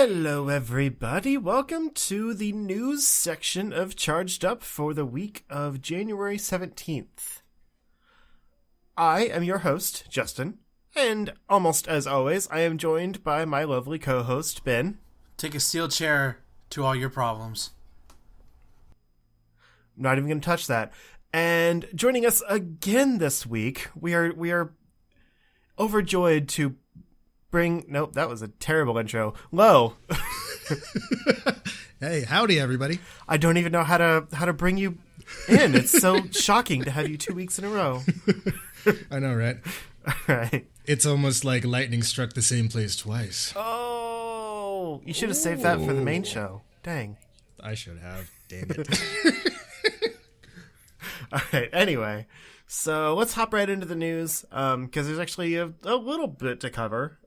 Hello, everybody. Welcome to the news section of Charged Up for the week of January 17th. I am your host, Justin, and almost as always, I am joined by my lovely co-host, Ben. Take a steel chair to all your problems. Not even going to touch that. And joining us again this week, we are overjoyed to bring... Nope, that was a terrible intro. Lo. Hey, howdy, everybody. I don't even know how to bring you in. It's so shocking to have you 2 weeks in a row. I know, right? All right. It's almost like lightning struck the same place twice. Oh, you should have saved that for the main show. Dang. I should have. Damn it. All right. Anyway, so let's hop right into the news because there's actually a little bit to cover.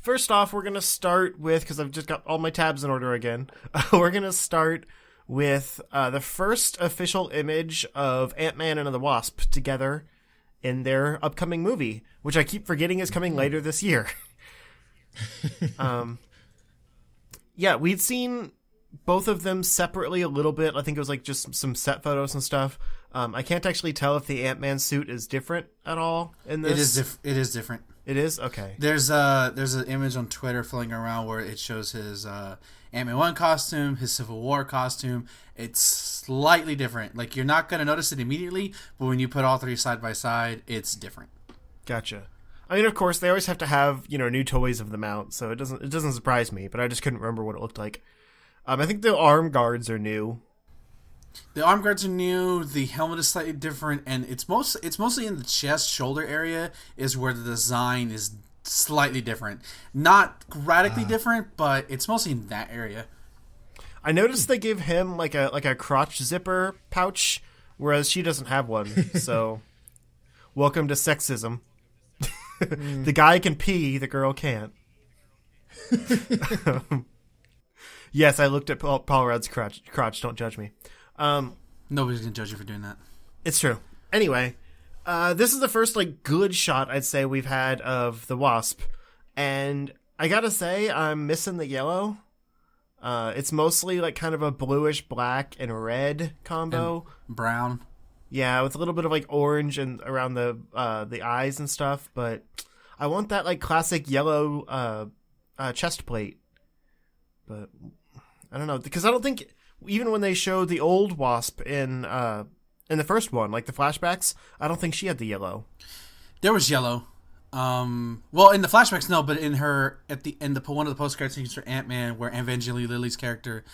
First off, we're going to start with, because I've just got all my tabs in order again, we're going to start with the first official image of Ant-Man and the Wasp together in their upcoming movie, which I keep forgetting is coming later this year. Yeah, we'd seen both of them separately a little bit. I think it was like just some set photos and stuff. I can't actually tell if the Ant-Man suit is different at all in this. It is different. It is? Okay. There's an image on Twitter floating around where it shows his Ant-Man 1 costume, his Civil War costume. It's slightly different. Like, you're not going to notice it immediately, but when you put all three side by side, it's different. Gotcha. I mean, of course, they always have to have, new toys of them out, so it doesn't surprise me, but I just couldn't remember what it looked like. I think the arm guards are new. The arm guards are new. The helmet is slightly different, and it's mostly in the chest, shoulder area is where the design is slightly different. Not radically different, but it's mostly in that area. I noticed they gave him like a crotch zipper pouch, whereas she doesn't have one. So, welcome to sexism. The guy can pee, the girl can't. Yes, I looked at Paul Rudd's crotch. Don't judge me. Nobody's going to judge you for doing that. It's true. Anyway, this is the first good shot I'd say we've had of the Wasp. And I gotta say, I'm missing the yellow. It's mostly kind of a bluish black and red combo. And brown. Yeah, with a little bit of orange and around the eyes and stuff. But I want that classic yellow chest plate. But I don't know, because I don't think even when they showed the old Wasp in the first one, the flashbacks, I don't think she had the yellow. There was yellow. Well, in the flashbacks, no, but in her at the end, one of the post-credit scenes for Ant-Man, where Evangeline Lilly's character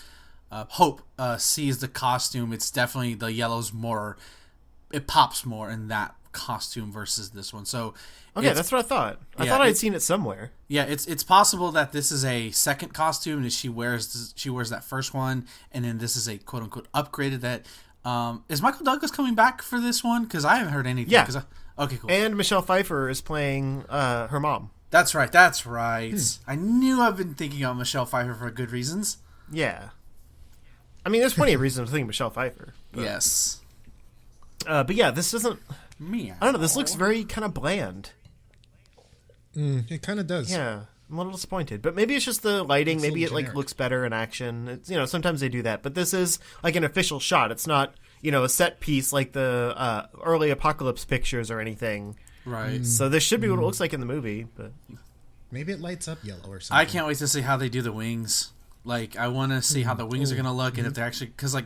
Hope sees the costume, it's definitely the yellow's more. It pops more in that costume versus this one. So okay, that's what I thought. I thought I'd seen it somewhere. Yeah, it's possible that this is a second costume that she wears that first one, and then this is a quote unquote upgraded that. Is Michael Douglas coming back for this one? Because I haven't heard anything. Yeah. Okay, cool. And Michelle Pfeiffer is playing her mom. That's right. I knew I've been thinking of Michelle Pfeiffer for good reasons. Yeah. I mean, there's plenty of reasons to think Michelle Pfeiffer. But, yes. But yeah, this doesn't... Meow. I don't know, this looks very kind of bland. It kind of does. Yeah, I'm a little disappointed. But maybe it's just the lighting. Maybe it generic. looks better in action. It's, sometimes they do that. But this is an official shot. It's not, a set piece like the early Apocalypse pictures or anything. Right. So this should be what it looks like in the movie. But maybe it lights up yellow or something. I can't wait to see how they do the wings. I want to see how the wings are going to look, and if they're actually... Because,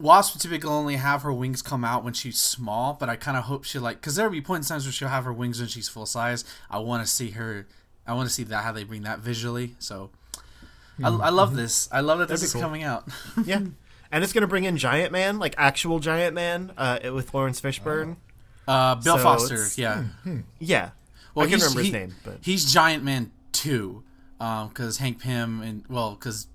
Wasp typically only have her wings come out when she's small, but I kind of hope she because there'll be points in times where she'll have her wings when she's full size. I want to see that, how they bring that visually. So I love this. I love that this is cool. Coming out. Yeah, and it's gonna bring in Giant Man, actual Giant Man, with Lawrence Fishburne. Bill Foster. Yeah. Yeah. Well, I can't remember his name, but he's Giant Man 2, because Hank Pym because.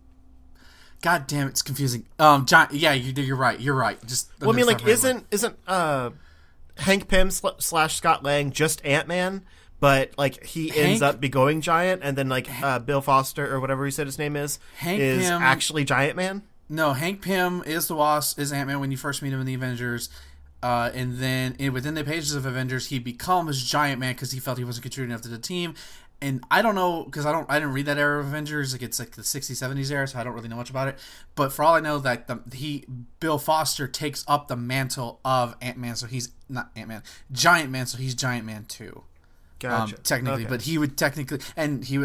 God damn, it's confusing. Yeah, you're right. You're right. Just isn't Hank Pym / Scott Lang just Ant-Man, but he ends up becoming Giant, and then Bill Foster or whatever he said his name is Pym, actually Giant Man. No, Hank Pym is the Wasp, is Ant-Man when you first meet him in the Avengers. And then within the pages of Avengers, he becomes Giant Man because he felt he wasn't contributing enough to the team. And I don't know, because I didn't read that era of Avengers. Like, it's like the 60s, 70s era, so I don't really know much about it. But for all I know, that Bill Foster takes up the mantle of Ant-Man, so he's not Ant-Man, Giant Man, so he's Giant Man 2. Gotcha. Technically, okay. But he would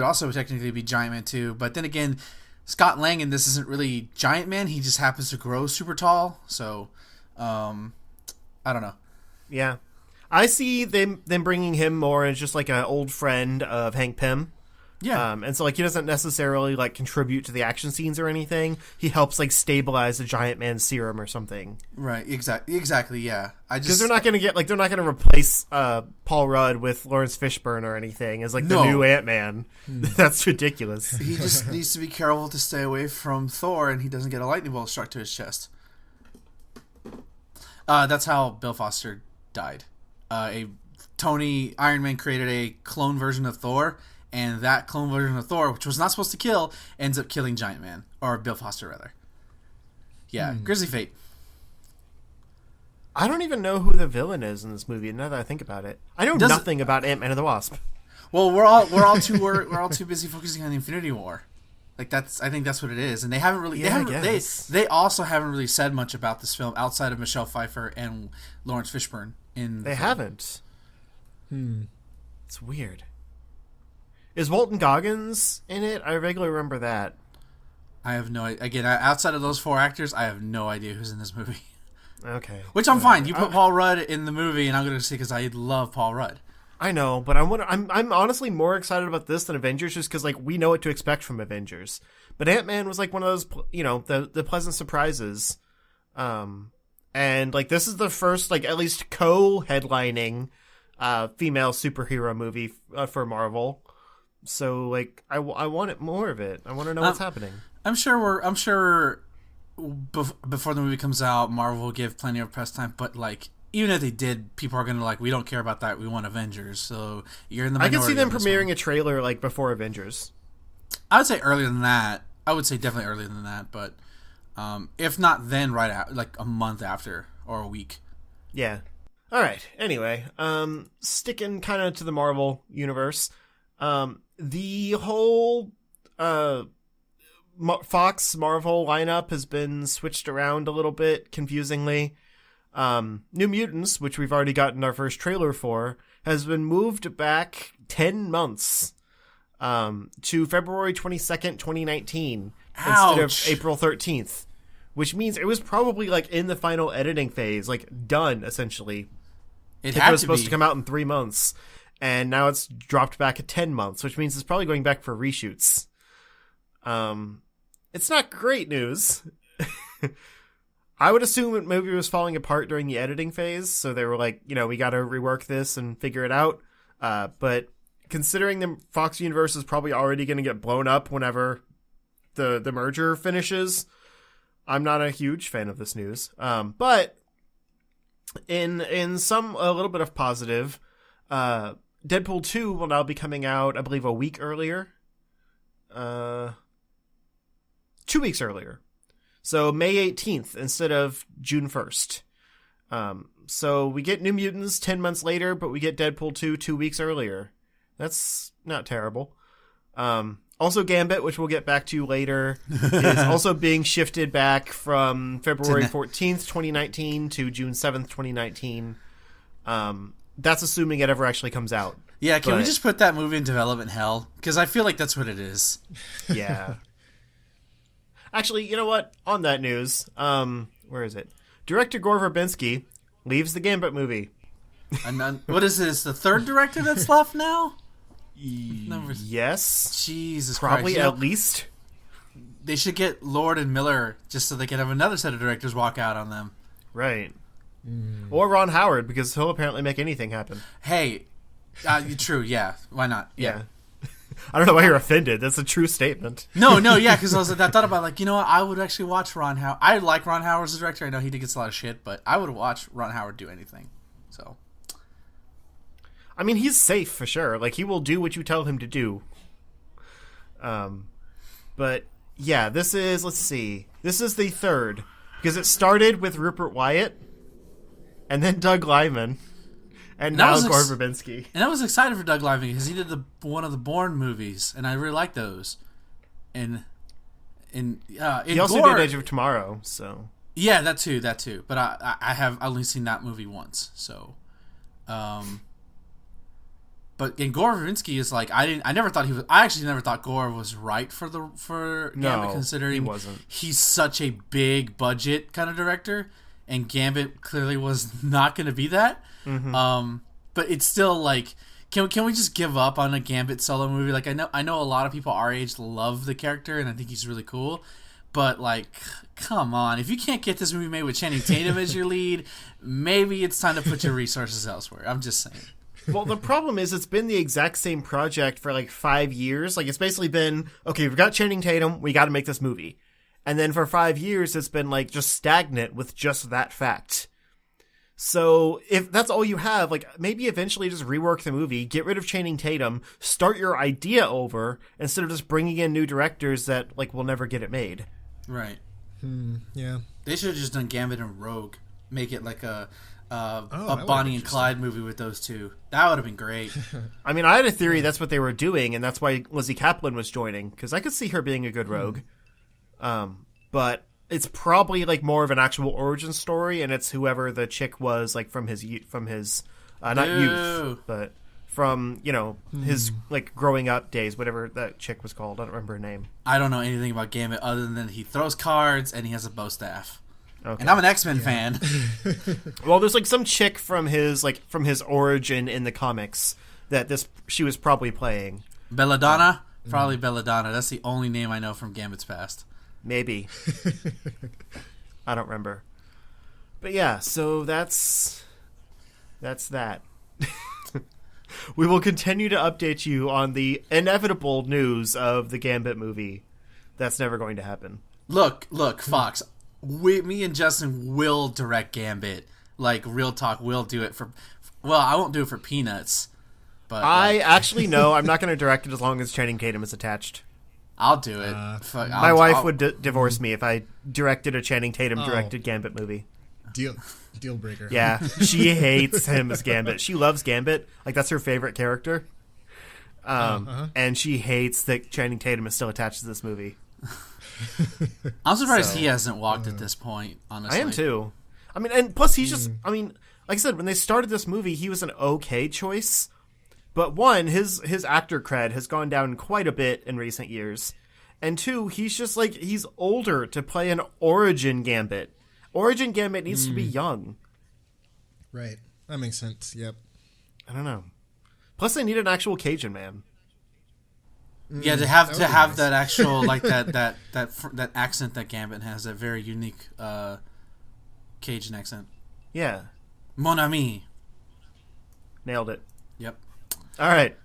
also technically be Giant Man 2. But then again, Scott Lang in this isn't really Giant Man. He just happens to grow super tall. So, I don't know. Yeah. I see them bringing him more as just like an old friend of Hank Pym. Yeah. And so like he doesn't necessarily like contribute to the action scenes or anything. He helps like stabilize the Giant Man serum or something. Right. Exactly. Yeah. Because they're not going to replace Paul Rudd with Lawrence Fishburne or anything as like the new Ant-Man. That's ridiculous. He just needs to be careful to stay away from Thor, and he doesn't get a lightning bolt struck to his chest. That's how Bill Foster died. Iron Man created a clone version of Thor, and that clone version of Thor, which was not supposed to kill, ends up killing Giant Man, or Bill Foster rather. Yeah, Grisly Fate. I don't even know who the villain is in this movie. Now that I think about it, I know nothing about Ant-Man and the Wasp. Well, we're all too busy focusing on the Infinity War. Like I think that's what it is, and they haven't really. They also haven't really said much about this film outside of Michelle Pfeiffer and Lawrence Fishburne. They haven't. It's weird. Is Walton Goggins in it? I vaguely remember that. I have no idea. Again, outside of those 4 actors, I have no idea who's in this movie. Okay. Which I'm fine. You put Paul Rudd in the movie, and I'm going to see because I love Paul Rudd. I know, but I'm honestly more excited about this than Avengers just because like we know what to expect from Avengers. But Ant-Man was like one of those, the pleasant surprises. And like this is the first like at least co-headlining female superhero movie for Marvel. So like I want more of it. I want to know what's happening. I'm sure before the movie comes out, Marvel will give plenty of press time, but like even if they did, people are gonna like, we don't care about that. We want Avengers. So you're in the minority. I can see them premiering a trailer like before Avengers. I would say earlier than that. I would say definitely earlier than that, but if not, then right out like a month after or a week. Yeah. All right. Anyway, sticking kind of to the Marvel universe, the whole Fox Marvel lineup has been switched around a little bit confusingly. New Mutants, which we've already gotten our first trailer for, has been moved back 10 months to February 22nd, 2019 instead of April 13th, which means it was probably like in the final editing phase, like done essentially. It was supposed to come out in 3 months, and now it's dropped back at 10 months, which means it's probably going back for reshoots. It's not great news. I would assume the movie was falling apart during the editing phase, so they were like, we got to rework this and figure it out. But considering the Fox universe is probably already going to get blown up whenever the merger finishes, I'm not a huge fan of this news. But in some a little bit of positive, Deadpool 2 will now be coming out, I believe, a week earlier. 2 weeks earlier. So May 18th instead of June 1st. So we get New Mutants 10 months later, but we get Deadpool 2 2 weeks earlier. That's not terrible. Also Gambit, which we'll get back to later, is also being shifted back from February 14th, 2019 to June 7th, 2019. That's assuming it ever actually comes out. Yeah, can we just put that movie in development hell? Because I feel like that's what it is. Yeah. Actually, you know what? On that news, where is it? Director Gore Verbinski leaves the Gambit movie. What is this? The third director that's left now? Yes. Jesus probably Christ. At least. They should get Lord and Miller just so they can have another set of directors walk out on them. Right. Or Ron Howard, because he'll apparently make anything happen. Hey, true, yeah. Why not? Yeah. I don't know why you're offended. That's a true statement. No, yeah, because I thought about like, what? I would actually watch Ron Howard. I like Ron Howard as a director. I know he gets a lot of shit, but I would watch Ron Howard do anything. So, I mean, he's safe for sure. Like he will do what you tell him to do. But yeah, this is the third because it started with Rupert Wyatt, and then Doug Liman, And I now was Gore Verbinski. And I was excited for Doug Liman because he did one of the Bourne movies, and I really like those. And he also Gore, did Edge of Tomorrow, so yeah, that too. But I have only seen that movie once, so. But in Gore Verbinski is like I actually never thought Gore was right for Gambit, considering he wasn't. He's such a big budget kind of director, and Gambit clearly was not going to be that. Mm-hmm. But it's still like, can we just give up on a Gambit solo movie? Like I know a lot of people our age love the character, and I think he's really cool. But like, come on, if you can't get this movie made with Channing Tatum as your lead, maybe it's time to put your resources elsewhere. I'm just saying. Well, the problem is it's been the exact same project for like 5 years. Like, it's basically been, okay, we've got Channing Tatum, we got to make this movie. And then for 5 years, it's been like just stagnant with just that fact. So if that's all you have, like maybe eventually just rework the movie, get rid of Channing Tatum, start your idea over instead of just bringing in new directors that like will never get it made. Right. Yeah. They should have just done Gambit and Rogue. Make it like a that Bonnie and Clyde movie with those two. That would have been great. I mean, I had a theory that's what they were doing, and that's why Lizzie Kaplan was joining, because I could see her being a good rogue. But it's probably like more of an actual origin story, and it's whoever the chick was, like from his not youth, but from his like growing up days, whatever that chick was called. I don't remember her name. I don't know anything about Gambit other than he throws cards and he has a bow staff. Okay. And I'm an X-Men fan. Well, there's like some chick from his origin in the comics that she was probably playing. Belladonna? Probably Belladonna. That's the only name I know from Gambit's past. Maybe. I don't remember. But yeah, so that's that. We will continue to update you on the inevitable news of the Gambit movie. That's never going to happen. Look, Fox. Me and Justin will direct Gambit. Like, real talk, we'll do it for... Well, I won't do it for peanuts. But actually no, I'm not going to direct it as long as Channing Tatum is attached. I'll do it. My wife would divorce me if I directed a Channing Tatum directed Gambit movie. Deal breaker. Yeah, she hates him as Gambit. She loves Gambit. Like, that's her favorite character. And she hates that Channing Tatum is still attached to this movie. I'm surprised he hasn't walked at this point, honestly. I am too. I mean, and plus he's just, I mean, like I said, when they started this movie, he was an okay choice. But one, his actor cred has gone down quite a bit in recent years. And two, he's just like, he's older to play an origin Gambit. Origin Gambit needs to be young. Right. That makes sense. Yep. I don't know. Plus they need an actual Cajun man. Yeah, to have nice. That actual like that accent that Gambit has, that very unique Cajun accent. Yeah. Mon ami. Nailed it. Yep. All right.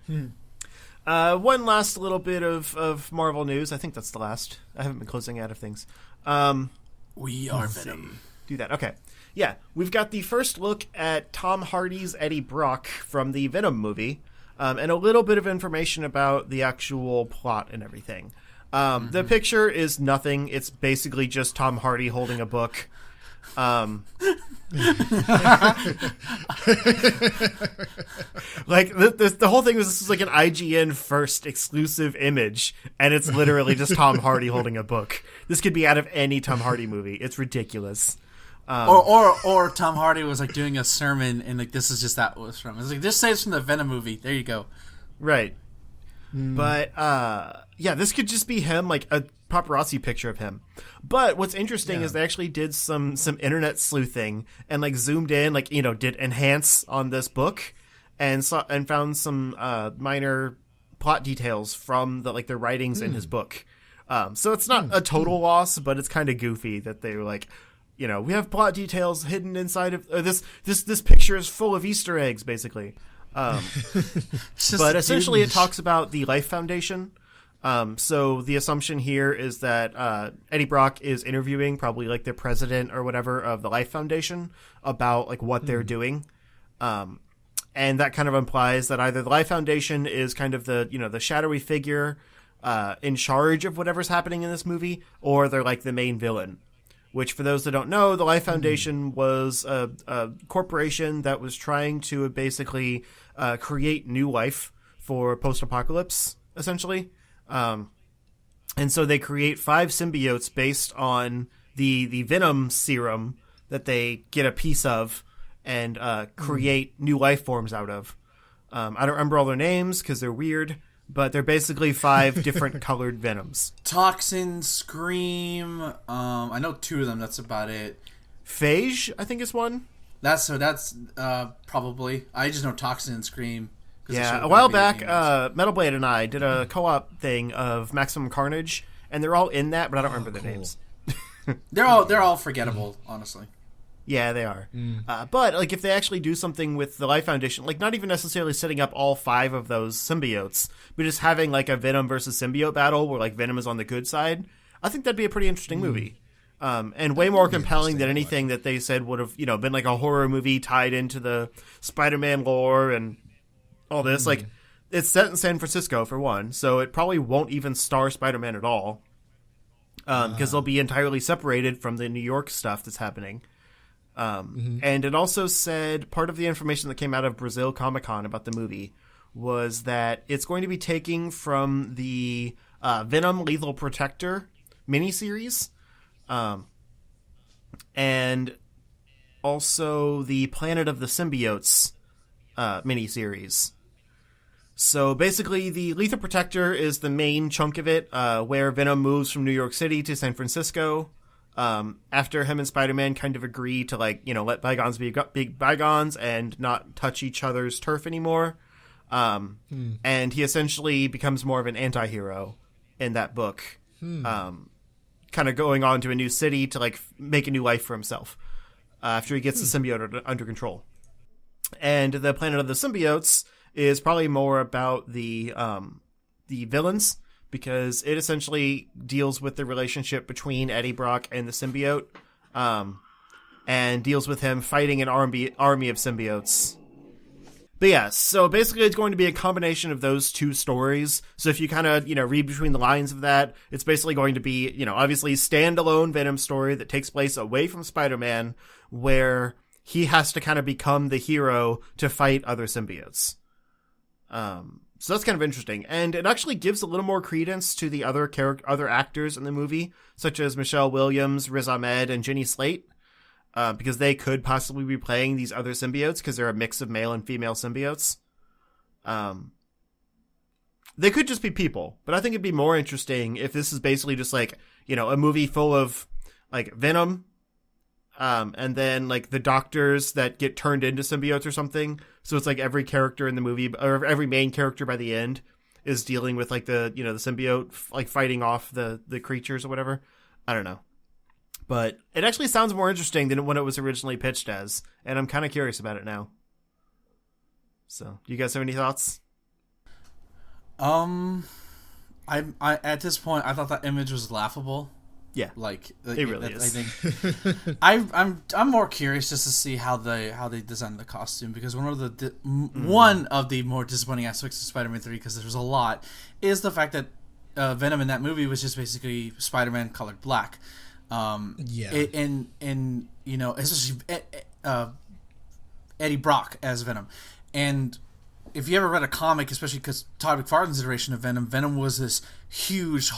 One last little bit of Marvel news. I think that's the last. I haven't been closing out of things. We are Venom. Do that. Okay. Yeah, we've got the first look at Tom Hardy's Eddie Brock from the Venom movie. And a little bit of information about the actual plot and everything. The picture is nothing. It's basically just Tom Hardy holding a book. Like the whole thing was, this is like an IGN first exclusive image, and it's literally just Tom Hardy holding a book. This could be out of any Tom Hardy movie. It's ridiculous. Or Tom Hardy was like doing a sermon, and like this is just that was from. It's like, just say it's from the Venom movie. There you go. Right. But yeah, this could just be him, like a paparazzi picture of him. But what's interesting is they actually did some internet sleuthing and like zoomed in, like, did enhance on this book and found some minor plot details from the writings in his book. So it's not a total loss, but it's kind of goofy that they were like, we have plot details hidden inside of this picture is full of Easter eggs, basically. But essentially it talks about the Life Foundation. So the assumption here is that Eddie Brock is interviewing probably like the president or whatever of the Life Foundation about like what they're doing. And that kind of implies that either the Life Foundation is kind of the, the shadowy figure in charge of whatever's happening in this movie, or they're like the main villain. which for those that don't know, the Life Foundation was a corporation that was trying to basically create new life for post-apocalypse, essentially. And so they create 5 symbiotes based on the Venom serum that they get a piece of and create new life forms out of. I don't remember all their names because they're weird, but they're basically 5 different colored Venoms. Toxin, Scream. I know 2 of them. That's about it. Phage, I think, is one. That's probably. I just know Toxin and Scream. Yeah, a while back, Metal Blade and I did a co-op thing of Maximum Carnage, and they're all in that, but I don't remember their names. They're all forgettable, honestly. Yeah, they are. But like, if they actually do something with the Life Foundation, like not even necessarily setting up all 5 of those symbiotes, but just having like a Venom versus symbiote battle where like Venom is on the good side, I think that'd be a pretty interesting movie. And way more compelling than anything that they said would have, been like a horror movie tied into the Spider-Man lore and all this. Like, it's set in San Francisco for one, so it probably won't even star Spider-Man at all, because they'll be entirely separated from the New York stuff that's happening. And it also said part of the information that came out of Brazil Comic-Con about the movie was that it's going to be taking from the Venom Lethal Protector miniseries, and also the Planet of the Symbiotes miniseries. So basically, the Lethal Protector is the main chunk of it, where Venom moves from New York City to San Francisco, after him and Spider-Man kind of agree to, like, let bygones be big bygones and not touch each other's turf anymore. And he essentially becomes more of an anti-hero in that book, kind of going on to a new city to, like, make a new life for himself, after he gets the symbiote under control. And the Planet of the Symbiotes is probably more about the villains, because it essentially deals with the relationship between Eddie Brock and the symbiote, and deals with him fighting an army of symbiotes. But yeah, so basically it's going to be a combination of those 2 stories. So if you kind of, read between the lines of that, it's basically going to be, obviously standalone Venom story that takes place away from Spider-Man, where he has to kind of become the hero to fight other symbiotes. So that's kind of interesting, and it actually gives a little more credence to the other actors in the movie, such as Michelle Williams, Riz Ahmed, and Jenny Slate, because they could possibly be playing these other symbiotes because they're a mix of male and female symbiotes. They could just be people, but I think it'd be more interesting if this is basically just like, a movie full of like Venom, and then like the doctors that get turned into symbiotes or something. So it's like every character in the movie, or every main character by the end, is dealing with like the symbiote, like fighting off the creatures or whatever. I don't know, but it actually sounds more interesting than when it was originally pitched as, and I'm kind of curious about it now. So, do you guys have any thoughts? I at this point I thought that image was laughable. Yeah, like it really is. I think I'm more curious just to see how they designed the costume, because one of the more disappointing aspects of Spider-Man 3, because there's a lot, is the fact that Venom in that movie was just basically Spider-Man colored black. And especially Eddie Brock as Venom, and if you ever read a comic, especially because Todd McFarlane's iteration of Venom was this huge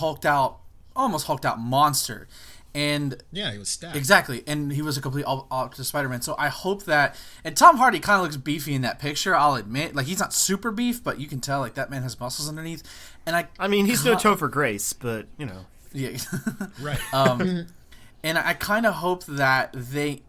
almost hulked out monster, and yeah, he was stacked. Exactly, and he was a complete opposite Spider-Man. So I hope that, and Tom Hardy kind of looks beefy in that picture, I'll admit. Like, he's not super beef, but you can tell like that man has muscles underneath. And I mean, he's no Topher Grace, but yeah, right. And I kind of hope that they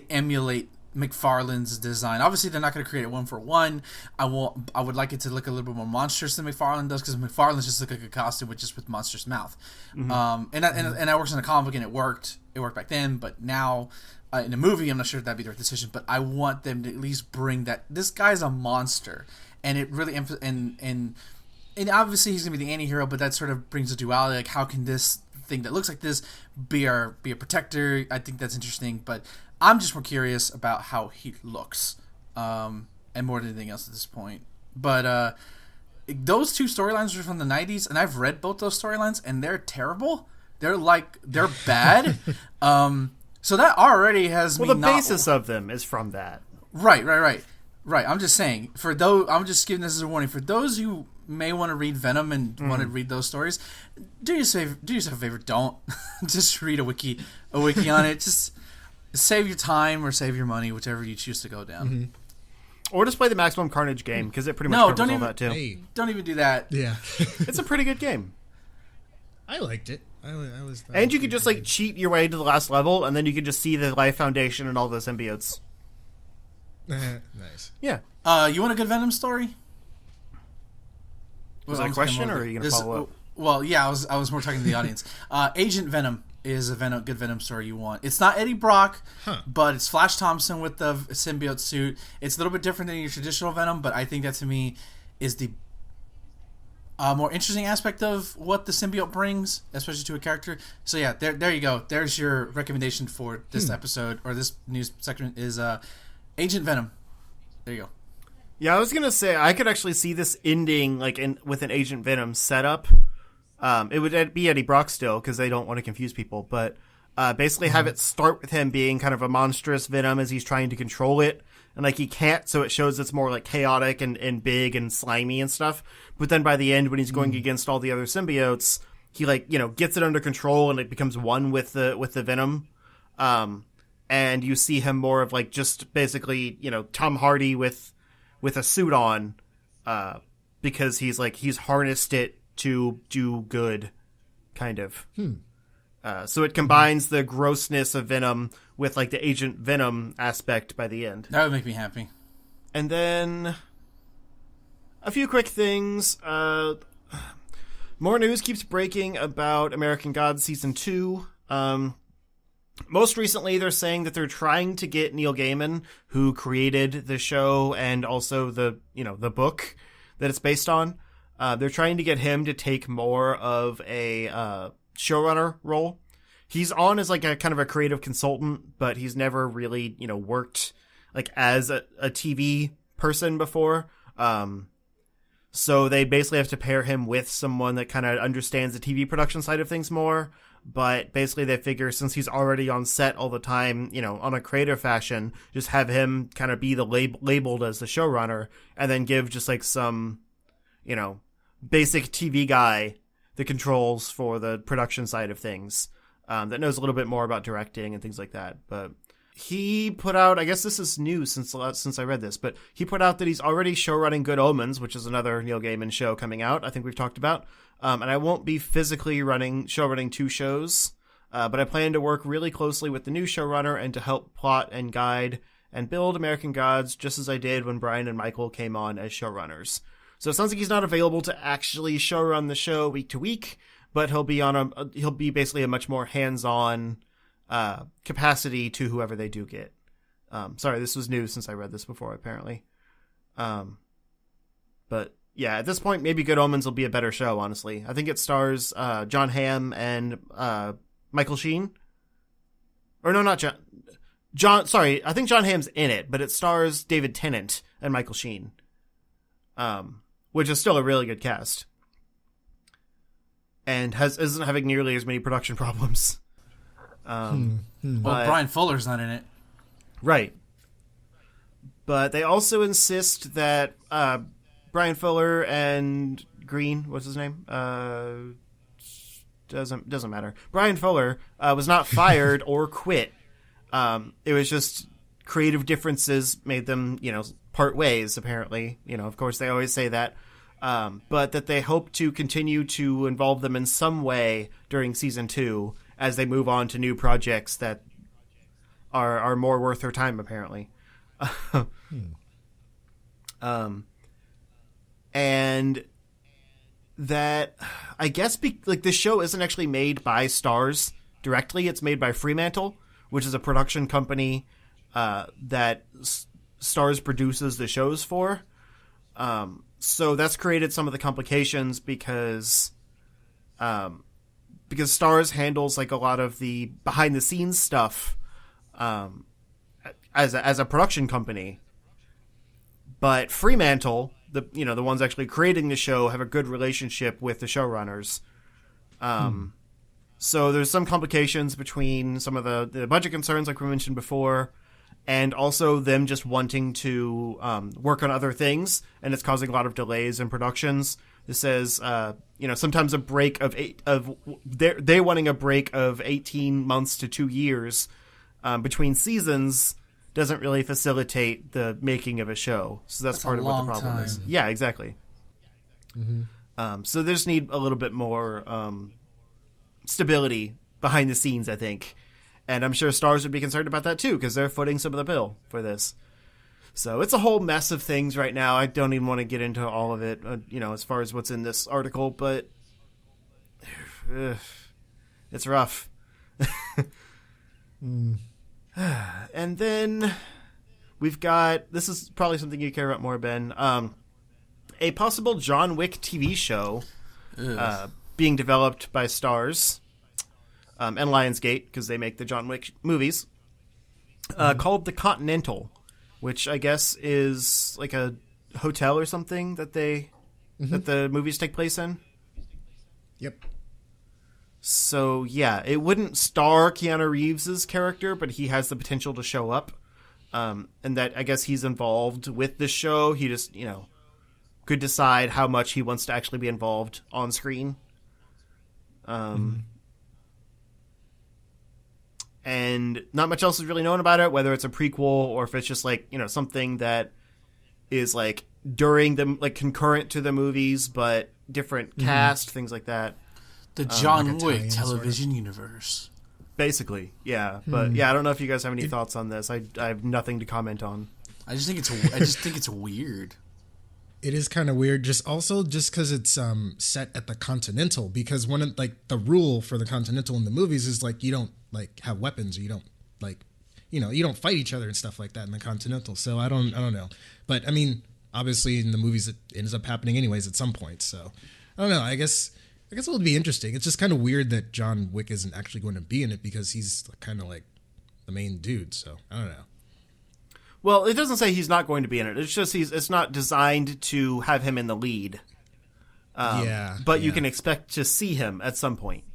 emulate McFarlane's design. Obviously, they're not going to create it one for one. I would like it to look a little bit more monstrous than McFarlane does, because McFarlane's just like a costume with monstrous mouth. And that works in a comic, and it worked back then. But now in a movie, I'm not sure if that'd be the right decision. But I want them to at least bring that this guy's a monster, and it really and obviously he's gonna be the anti-hero, but that sort of brings a duality. Like, how can this thing that looks like this be a protector? I think that's interesting, but I'm just more curious about how he looks, and more than anything else at this point. But those 2 storylines are from the 90s, and I've read both those storylines, and they're terrible. They're bad. So that already has Well, me the not... basis of them is from that. Right. I'm just saying, I'm just giving this as a warning for those who may want to read Venom and want to read those stories. Do yourself a favor. Don't just read a wiki on it. Just save your time or save your money, whichever you choose to go down. Mm-hmm. Or just play the Maximum Carnage game, because it pretty much covers all that too. Hey, Don't even do that. yeah. It's a pretty good game. I liked it. I was. And you could just like cheat your way to the last level, and then you can just see the Life Foundation and all the symbiotes. Nice. Yeah. You want a good Venom story? Was that a question, or are you going to follow up? Well, yeah, I was more talking to the audience. Agent Venom is a good Venom story you want. It's not Eddie Brock, but it's Flash Thompson with the symbiote suit. It's a little bit different than your traditional Venom, but I think that to me is the more interesting aspect of what the symbiote brings, especially to a character. So yeah, there you go. There's your recommendation for this episode, or this news segment is Agent Venom. There you go. Yeah, I was gonna say I could actually see this ending like with an Agent Venom setup. It would be Eddie Brock still, because they don't want to confuse people, but basically have it start with him being kind of a monstrous Venom as he's trying to control it, and like he can't, so it shows it's more like chaotic and big and slimy and stuff. But then by the end, when he's going against all the other symbiotes, he like gets it under control and it becomes one with the Venom. And you see him more of like just basically Tom Hardy with a suit on, because he's harnessed it to do good, kind of. So it combines the grossness of Venom with like the Agent Venom aspect by the end. That would make me happy. And then a few quick things. More news keeps breaking about American Gods Season 2. Most recently, they're saying that they're trying to get Neil Gaiman, who created the show and also the book that it's based on. They're trying to get him to take more of a showrunner role. He's on as like a kind of a creative consultant, but he's never really worked like as a TV person before. So they basically have to pair him with someone that kind of understands the TV production side of things more. But basically they figure, since he's already on set all the time, on a creative fashion, just have him kind of be the labeled as the showrunner, and then give just like some, basic TV guy the controls for the production side of things, that knows a little bit more about directing and things like that. But he put out, I guess this is new since I read this, but he put out that he's already showrunning Good Omens, which is another Neil Gaiman show coming out, I think we've talked about. And I won't be physically showrunning 2 shows, but I plan to work really closely with the new showrunner and to help plot and guide and build American Gods, just as I did when Brian and Michael came on as showrunners. So it sounds like he's not available to actually showrun the show week to week, but he'll be basically a much more hands-on capacity to whoever they do get. Sorry, this was new since I read this before, apparently. But yeah, at this point, maybe Good Omens will be a better show, honestly. I think it stars John Hamm and Michael Sheen. Or no, not John. Sorry, I think John Hamm's in it, but it stars David Tennant and Michael Sheen. Which is still a really good cast. And isn't having nearly as many production problems. Well, Brian Fuller's not in it. Right. But they also insist that Brian Fuller and Green, what's his name? Doesn't matter. Brian Fuller was not fired or quit. It was just creative differences made them, part ways, apparently. Of course, they always say that. But that they hope to continue to involve them in some way during season 2 as they move on to new projects that are more worth their time, apparently. And that, I guess, the show isn't actually made by Starz directly. It's made by Fremantle, which is a production company that Starz produces the shows for. So that's created some of the complications because Starz handles like a lot of the behind the scenes stuff as a production company, but Fremantle, the ones actually creating the show, have a good relationship with the showrunners, So there's some complications between some of the budget concerns, like we mentioned before, and also them just wanting to work on other things, and it's causing a lot of delays in productions. This says, sometimes a break they wanting a break of 18 months to 2 years between seasons doesn't really facilitate the making of a show. So that's part of what the problem is. Yeah, exactly. Mm-hmm. So they just need a little bit more stability behind the scenes, I think. And I'm sure Starz would be concerned about that too, because they're footing some of the bill for this. So it's a whole mess of things right now. I don't even want to get into all of it, as far as what's in this article, but it's rough. And then we've got, this is probably something you care about more, Ben, a possible John Wick TV show being developed by Starz and Lionsgate, because they make the John Wick movies, called The Continental, which I guess is like a hotel or something that that the movies take place in. Yep. So yeah, it wouldn't star Keanu Reeves' character, but he has the potential to show up. And that, I guess, he's involved with this show. He just, could decide how much he wants to actually be involved on screen. And not much else is really known about it, whether it's a prequel or if it's just like, something that is like during the, like concurrent to the movies, but different cast, things like that. The John Wick television universe. Basically, yeah. But yeah, I don't know if you guys have any thoughts on this. I have nothing to comment on. I just think it's weird. It is kind of weird, just because it's set at the Continental, because one of the rule for the Continental in the movies is like you don't like have weapons, or you don't like you don't fight each other and stuff like that in the Continental. So I don't know, but I mean, obviously in the movies it ends up happening anyways at some point. So I don't know. I guess it would be interesting. It's just kind of weird that John Wick isn't actually going to be in it, because he's kind of like the main dude. So I don't know. Well, it doesn't say he's not going to be in it. It's just it's not designed to have him in the lead. But you can expect to see him at some point.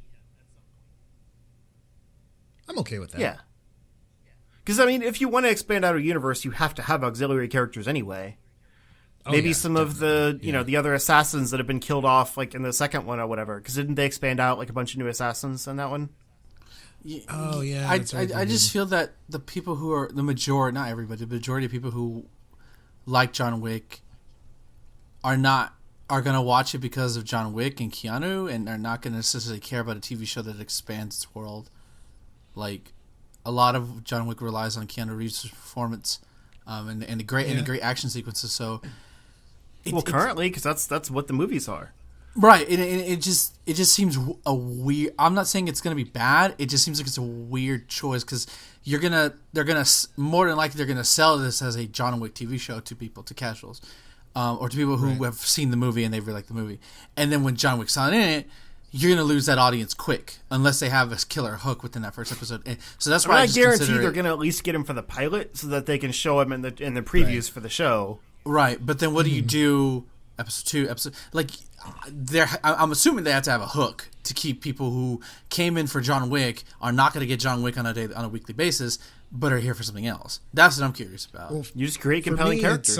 I'm okay with that. Yeah. Because, I mean, if you want to expand out a universe, you have to have auxiliary characters anyway. Maybe some of the, the other assassins that have been killed off, like in the second one or whatever. Because didn't they expand out like a bunch of new assassins in that one? Oh yeah, I just feel that the people who are the majority, not everybody, the majority of people who like John Wick are gonna watch it because of John Wick and Keanu, and are not gonna necessarily care about a TV show that expands its world. Like a lot of John Wick relies on Keanu Reeves' performance, and the great action sequences. So, currently, because that's what the movies are. Right, it just seems a weird. I'm not saying it's gonna be bad. It just seems like it's a weird choice, because they're gonna more than likely they're gonna sell this as a John Wick TV show to people, to casuals, or to people who have seen the movie and they really like the movie. And then when John Wick's not in it, you're gonna lose that audience quick, unless they have a killer hook within that first episode. And so that's why I guarantee they're gonna at least get him for the pilot, so that they can show him in the previews for the show. Right, but then what do you do? Episode like. I'm assuming they have to have a hook to keep people who came in for John Wick are not going to get John Wick on a weekly basis, but are here for something else. That's what I'm curious about. Well, you just create compelling characters.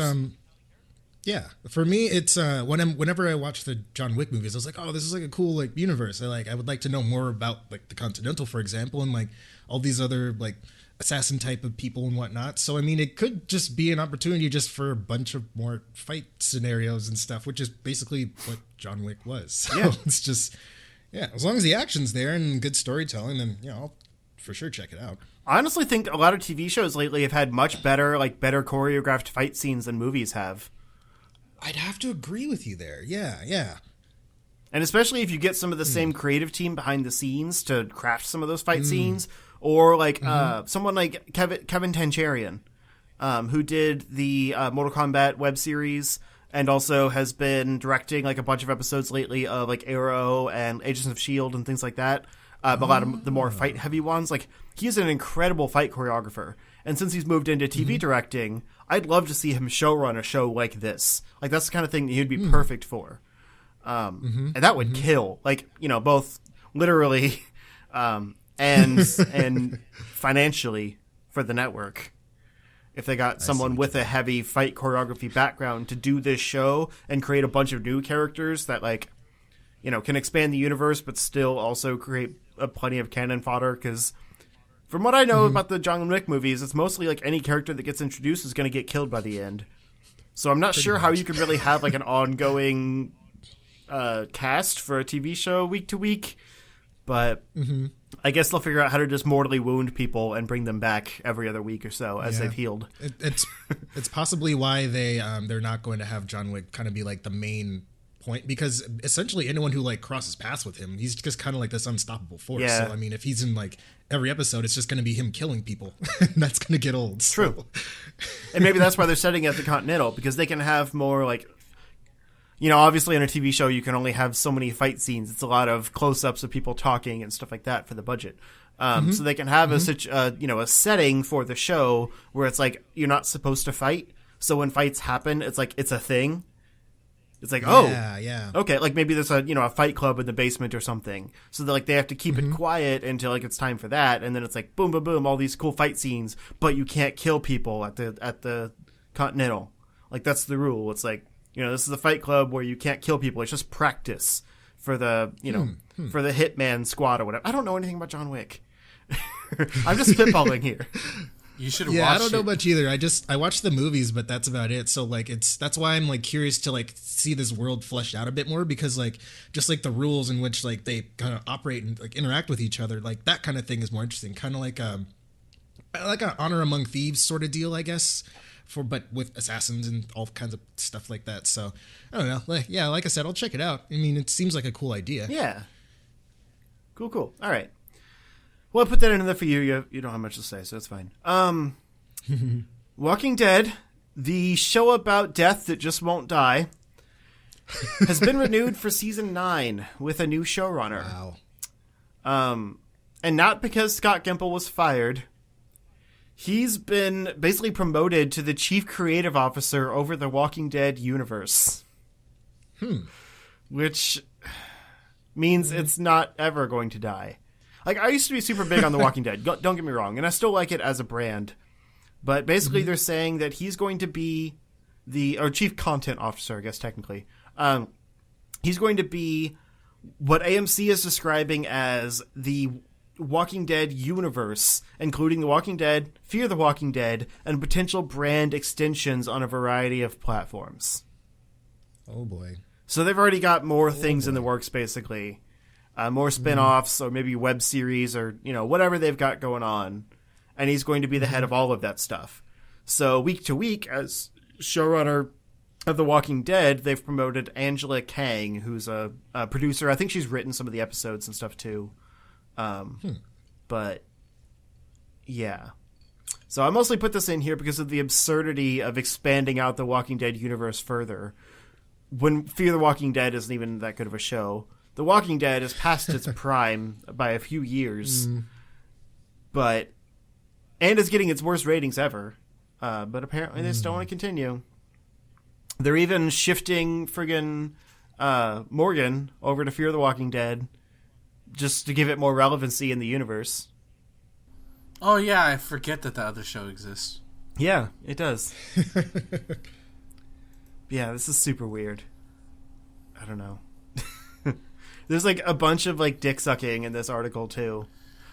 For me, it's whenever I watch the John Wick movies, I was like, oh, this is like a cool like universe. I would like to know more about like the Continental, for example, and like all these other like assassin type of people and whatnot. So I mean, it could just be an opportunity just for a bunch of more fight scenarios and stuff, which is basically what John Wick was. So it's just as long as the action's there and good storytelling, then I'll for sure check it out. I honestly think a lot of TV shows lately have had much better choreographed fight scenes than movies have. I'd have to agree with you there. Yeah. And especially if you get some of the same creative team behind the scenes to craft some of those fight scenes. Or like someone like Kevin Tancharian, who did the Mortal Kombat web series, and also has been directing like a bunch of episodes lately of like Arrow and Agents of S.H.I.E.L.D. and things like that. A lot of the more fight heavy ones. Like, he's an incredible fight choreographer. And since he's moved into TV directing, I'd love to see him showrun a show like this. Like, that's the kind of thing that he'd be perfect for. And that would kill. Like, both literally and financially for the network. If they got someone with a heavy fight choreography background to do this show and create a bunch of new characters that, like, you know, can expand the universe but still also create plenty of canon fodder, because from what I know about the John Wick movies, it's mostly like any character that gets introduced is going to get killed by the end. So I'm not sure how you could really have like an ongoing cast for a TV show week to week, but I guess they'll figure out how to just mortally wound people and bring them back every other week or so as they've healed. It's possibly why they're not going to have John Wick kind of be like the main point, because essentially anyone who like crosses paths with him, he's just kind of like this unstoppable force. Yeah. So I mean, if he's in like every episode, it's just going to be him killing people. That's going to get old. True. And maybe that's why they're setting it at the Continental, because they can have more like, you know, obviously in a TV show you can only have so many fight scenes. It's a lot of close-ups of people talking and stuff like that for the budget. So they can have a setting for the show where it's like you're not supposed to fight. So when fights happen, it's like it's a thing. It's like, okay, like maybe there's a fight club in the basement or something. So they have to keep it quiet until like it's time for that, and then it's like boom, boom, boom, all these cool fight scenes, but you can't kill people at the Continental. Like that's the rule. It's like, you know, this is a fight club where you can't kill people. It's just practice for the for the Hitman squad or whatever. I don't know anything about John Wick. I'm just spitballing here. You should watch it. I don't know much either. I watched the movies, but that's about it. So like that's why I'm like curious to like see this world fleshed out a bit more, because like just like the rules in which like they kind of operate and like interact with each other, like that kind of thing is more interesting. Kind of like an Honor Among Thieves sort of deal, I guess, but with assassins and all kinds of stuff like that. So I don't know. Like I said, I'll check it out. I mean, it seems like a cool idea. Yeah. Cool. All right. Well, I'll put that in there for you. You don't have much to say, so that's fine. Walking Dead, the show about death that just won't die, has been renewed for season 9 with a new showrunner. Wow. And not because Scott Gimple was fired. He's been basically promoted to the chief creative officer over the Walking Dead universe. Which means it's not ever going to die. Like, I used to be super big on The Walking Dead, don't get me wrong, and I still like it as a brand. But basically they're saying that he's going to be or chief content officer, I guess, technically. He's going to be what AMC is describing as the Walking Dead universe, including The Walking Dead, Fear the Walking Dead, and potential brand extensions on a variety of platforms. Oh, boy. So they've already got more things in the works, basically. More spin-offs or maybe web series or, you know, whatever they've got going on. And he's going to be the head of all of that stuff. So week to week, as showrunner of The Walking Dead, they've promoted Angela Kang, who's a producer. I think she's written some of the episodes and stuff too. But yeah. So I mostly put this in here because of the absurdity of expanding out the Walking Dead universe further. When Fear the Walking Dead isn't even that good of a show. The Walking Dead is past its prime by a few years, and is getting its worst ratings ever. But apparently they still want to continue. They're even shifting friggin' Morgan over to Fear the Walking Dead just to give it more relevancy in the universe. Oh yeah, I forget that the other show exists. Yeah, it does. Yeah, this is super weird. I don't know. There's like a bunch of like dick sucking in this article too.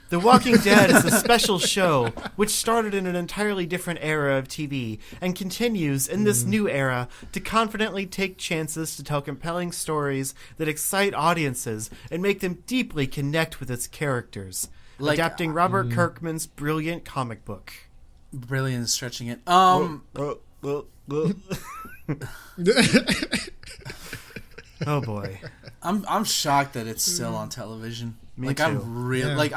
The Walking Dead is a special show which started in an entirely different era of TV and continues in this new era to confidently take chances to tell compelling stories that excite audiences and make them deeply connect with its characters. Like, adapting Robert Kirkman's brilliant comic book. Brilliant, stretching it. Oh boy. I'm shocked that it's still on television. Me too. I'm really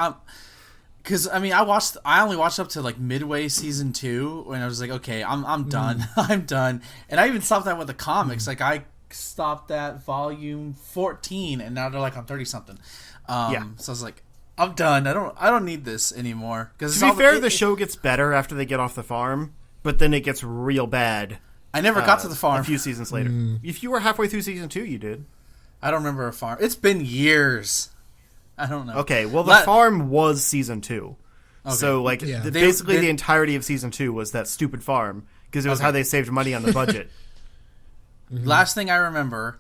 because I only watched up to like midway season 2 when I was like, okay, I'm done. I'm done. And I even stopped that with the comics. Like I stopped at volume 14 and now they're like on 30 something. So I was like, I'm done. I don't need this anymore. To be fair, the show gets better after they get off the farm, but then it gets real bad. I never got to the farm. A few seasons later. If you were halfway through season 2, you did. I don't remember a farm. It's been years. I don't know. Okay, well, the farm was season 2. Okay. So, like, basically the entirety of season 2 was that stupid farm, because it was how they saved money on the budget. Last thing I remember,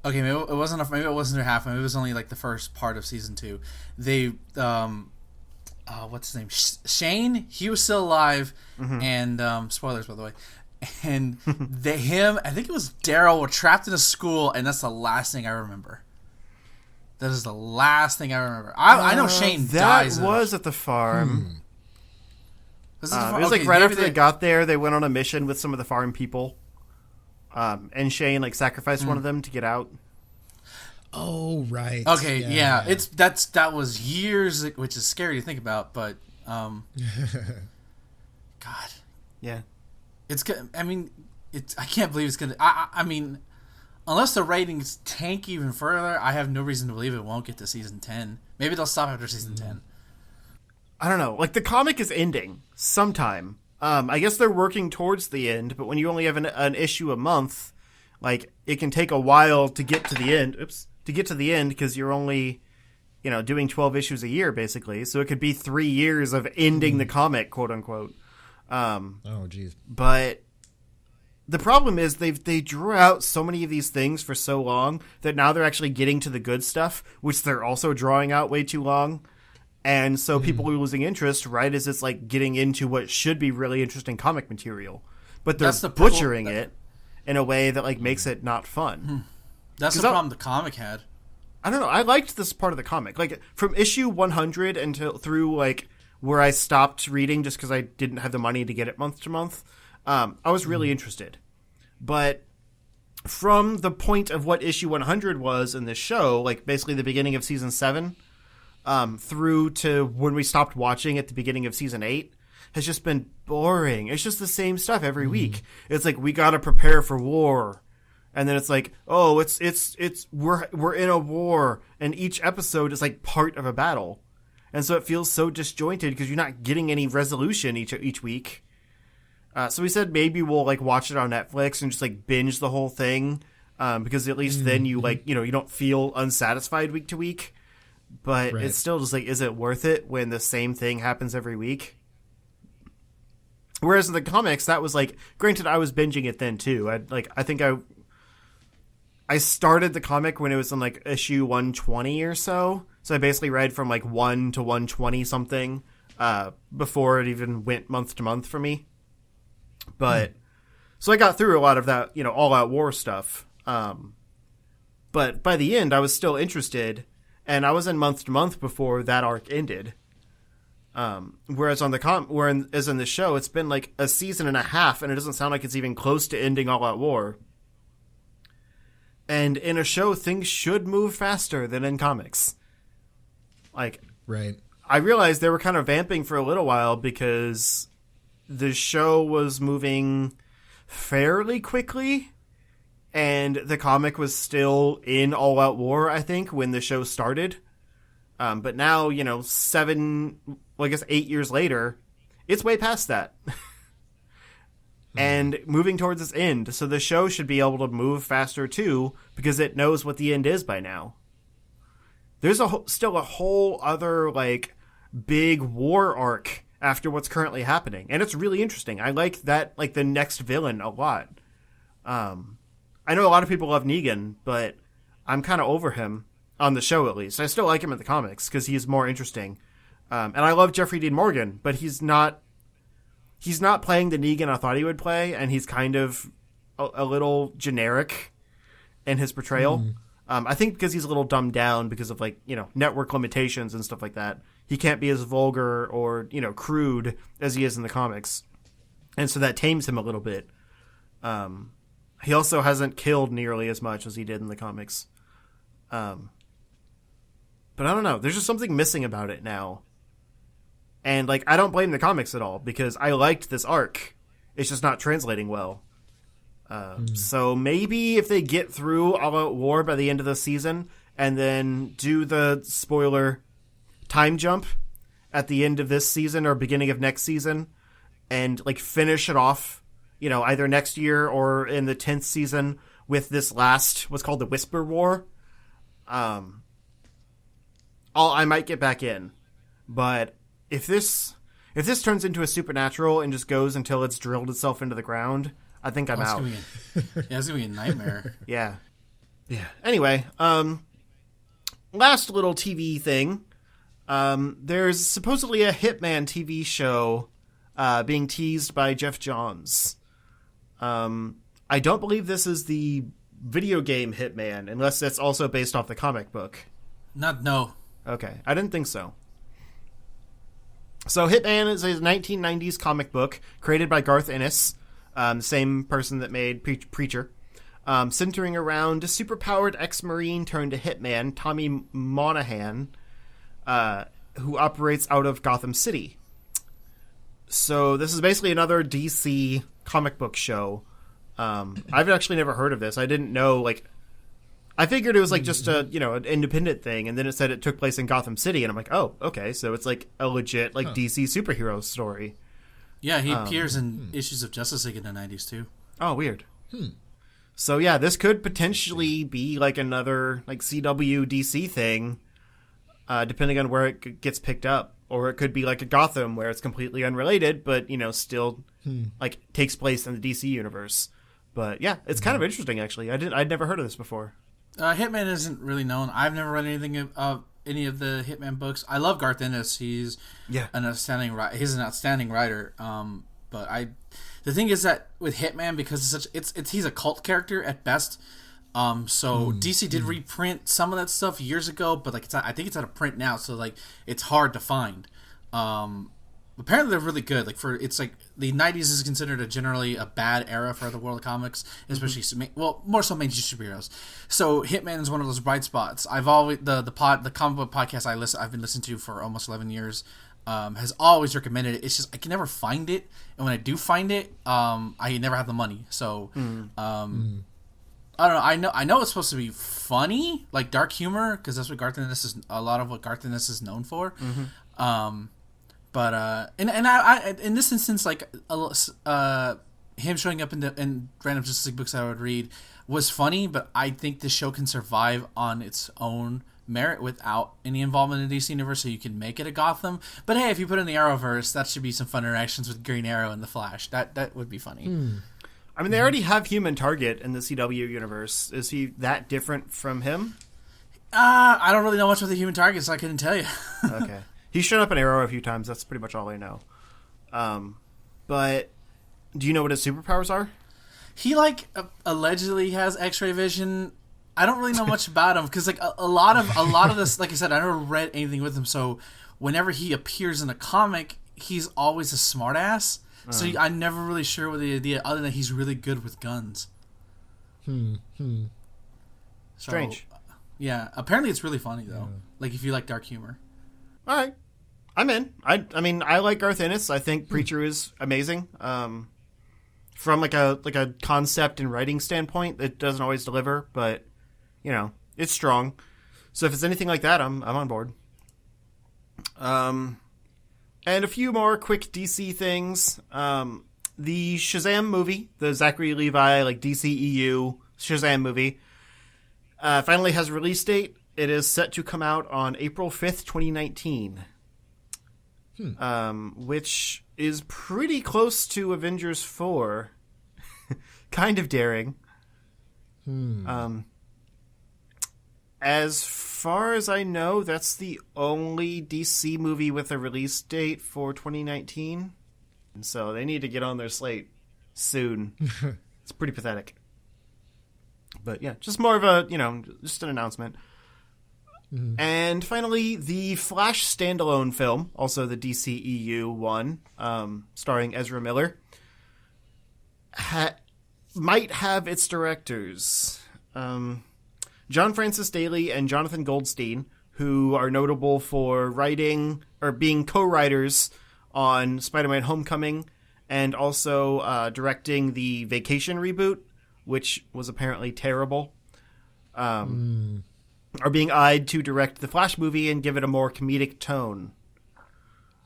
okay, maybe it wasn't their half, maybe it was only like the first part of season 2. They, what's his name? Shane, he was still alive, and, spoilers by the way, and I think it was Daryl, were trapped in a school, and that's the last thing I remember. That is the last thing I remember. I know Shane dies. That was at the farm. It was like right after they got there, they went on a mission with some of the farm people. And Shane like sacrificed one of them to get out. Oh right. Okay, yeah. That was years, which is scary to think about, but God. Yeah. It's good. I mean, I can't believe it's gonna. I mean, unless the ratings tank even further, I have no reason to believe it won't get to season 10. Maybe they'll stop after season 10. I don't know. Like, the comic is ending sometime. I guess they're working towards the end, but when you only have an issue a month, like, it can take a while to get to the end. Because you're only, doing 12 issues a year, basically. So it could be 3 years of ending the comic, quote unquote. Oh, geez. But the problem is they drew out so many of these things for so long that now they're actually getting to the good stuff, which they're also drawing out way too long. And so people are losing interest right as it's like getting into what should be really interesting comic material. But they're butchering it in a way that like makes it not fun. That's the problem the comic had. I don't know. I liked this part of the comic. Like from issue 100 until through like where I stopped reading just because I didn't have the money to get it month to month. I was really interested. But from the point of what issue 100 was in this show, like basically the beginning of season 7, through to when we stopped watching at the beginning of season 8, has just been boring. It's just the same stuff every week. It's like, we got to prepare for war. And then it's like, oh, we're in a war, and each episode is like part of a battle. And so it feels so disjointed because you're not getting any resolution each week. So we said maybe we'll like watch it on Netflix and just like binge the whole thing, because at least then you like you don't feel unsatisfied week to week. But it's still just like, is it worth it when the same thing happens every week? Whereas in the comics, that was like, granted, I was binging it then too. I think I started the comic when it was in like issue 120 or so. So I basically read from like 1 to 120 something before it even went month to month for me. But so I got through a lot of that, all out war stuff. But by the end, I was still interested, and I was in month to month before that arc ended. Whereas on whereas in the show, it's been like a season and a half, and it doesn't sound like it's even close to ending all out war. And in a show, things should move faster than in comics. Like, I realized they were kind of vamping for a little while because the show was moving fairly quickly, and the comic was still in all-out war, I think, when the show started. But now, 8 years later, it's way past that. And moving towards its end, so the show should be able to move faster too, because it knows what the end is by now. There's still a whole other, like, big war arc after what's currently happening, and it's really interesting. I like that, like, the next villain a lot. I know a lot of people love Negan, but I'm kind of over him, on the show at least. I still like him in the comics, because he's more interesting. And I love Jeffrey Dean Morgan, but he's not playing the Negan I thought he would play, and he's kind of a little generic in his portrayal. I think because he's a little dumbed down because of, like, network limitations and stuff like that. He can't be as vulgar or, crude as he is in the comics. And so that tames him a little bit. He also hasn't killed nearly as much as he did in the comics. But I don't know. There's just something missing about it now. And, like, I don't blame the comics at all, because I liked this arc. It's just not translating well. So maybe if they get through All Out War by the end of the season, and then do the spoiler time jump at the end of this season or beginning of next season, and, like, finish it off, either next year or in the 10th season with this last, what's called the Whisper War, I might get back in. But if this turns into a supernatural and just goes until it's drilled itself into the ground, I think I'm out. It's gonna be a nightmare. Yeah. Anyway, last little TV thing. There's supposedly a Hitman TV show being teased by Jeff Johns. I don't believe this is the video game Hitman, unless it's also based off the comic book. No. Okay, I didn't think so. So Hitman is a 1990s comic book created by Garth Ennis, the same person that made Preacher, centering around a superpowered ex-Marine turned hitman, Tommy Monahan, who operates out of Gotham City. So this is basically another DC comic book show. I've actually never heard of this. I didn't know, I figured it was just an independent thing, and then it said it took place in Gotham City, and I'm like, oh, okay, so it's a legit DC superhero story. Yeah, he appears in issues of Justice League in the 90s too. Oh, weird. So yeah, this could potentially be another CW DC thing, depending on where it gets picked up, or it could be like a Gotham where it's completely unrelated, but still takes place in the DC universe. But yeah, it's kind of interesting actually. I'd never heard of this before. Hitman isn't really known. I've never read anything of any of the Hitman books. I love Garth Ennis. He's an outstanding writer. But the thing is that with Hitman, because he's a cult character at best. So DC did reprint some of that stuff years ago, but I think it's out of print now, so it's hard to find. Apparently they're really good. The 90s is considered generally a bad era for the world of comics, especially more so mainstream superheroes. So Hitman is one of those bright spots. I've always the comic book podcast I've been listening to for almost 11 years has always recommended it. It's just I can never find it, and when I do find it, I never have the money. So I don't know. I know it's supposed to be funny, like dark humor, because that's what a lot of what Garth Ennis is known for. But I in this instance, him showing up in random Justice League books that I would read was funny, but I think the show can survive on its own merit without any involvement in the DC universe, so you can make it a Gotham. But hey, if you put in the Arrowverse, that should be some fun interactions with Green Arrow and the Flash. That would be funny. I mean, they already have Human Target in the CW universe. Is he that different from him? I don't really know much about the Human Target, so I couldn't tell you. Okay. He's shown up in Arrow a few times. That's pretty much all I know. But do you know what his superpowers are? He allegedly has X-ray vision. I don't really know much about him because a lot of this, like I said, I never read anything with him. So whenever he appears in a comic, he's always a smartass. So I'm never really sure what the idea, other than he's really good with guns. Strange. Yeah, apparently it's really funny though. If you like dark humor. All right, I'm in. I mean, I like Garth Ennis. I think Preacher is amazing. From a concept and writing standpoint, it doesn't always deliver, but it's strong. So if it's anything like that, I'm on board. And a few more quick DC things. The Shazam movie, the Zachary Levi DCEU Shazam movie, finally has a release date. It is set to come out on April 5th, 2019. Which is pretty close to Avengers 4. Kind of daring. As far as I know, that's the only DC movie with a release date for 2019. And so they need to get on their slate soon. It's pretty pathetic. But yeah, just more of a, just an announcement. And finally, the Flash standalone film, also the DCEU one, starring Ezra Miller, might have its directors. John Francis Daley and Jonathan Goldstein, who are notable for writing or being co-writers on Spider-Man Homecoming and also directing the Vacation reboot, which was apparently terrible, are being eyed to direct the Flash movie and give it a more comedic tone